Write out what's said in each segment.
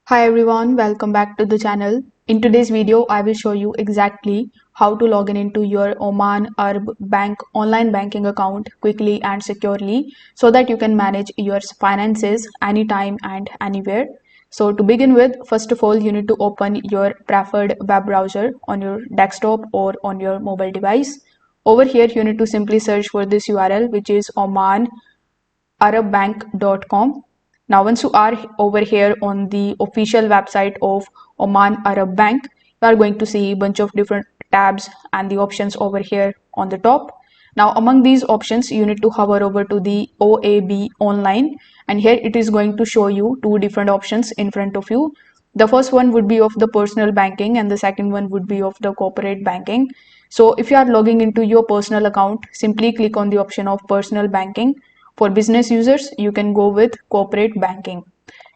Hi everyone, welcome back to the channel. In today's video, I will show you exactly how to log in into your Oman Arab Bank online banking account quickly and securely so that you can manage your finances anytime and anywhere. So to begin with, first of all, you need to open your preferred web browser on your desktop or on your mobile device. Over here, you need to simply search for this URL, which is omanarabbank.com. Now, once you are over here on the official website of Oman Arab Bank, you are going to see a bunch of different tabs and the options over here on the top. Now, among these options, you need to hover over to the OAB online, and here it is going to show you two different options in front of you. The first one would be of the personal banking, and the second one would be of the corporate banking. So, if you are logging into your personal account, simply click on the option of personal banking. For business users, you can go with corporate banking.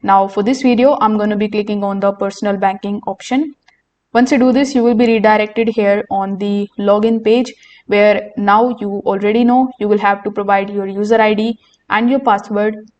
Now for this video, I'm going to be clicking on the personal banking option. Once you do this, you will be redirected here on the login page where now you already know you will have to provide your user ID and your password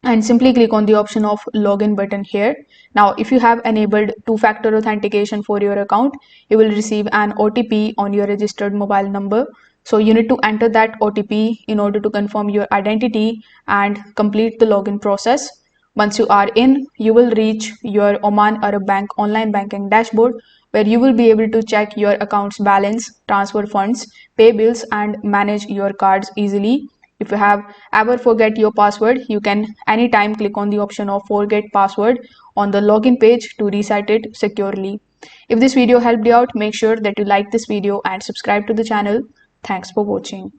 and simply click on the option of login button here. Now, if you have enabled two-factor authentication for your account, you will receive an OTP on your registered mobile number. So you need to enter that OTP in order to confirm your identity and complete the login process. Once you are in, you will reach your Oman Arab Bank online banking dashboard where you will be able to check your account's balance, transfer funds, pay bills, and manage your cards easily. If you have ever forget your password, you can anytime click on the option of forget password on the login page to reset it securely. If this video helped you out, make sure that you like this video and subscribe to the channel. Thanks for watching.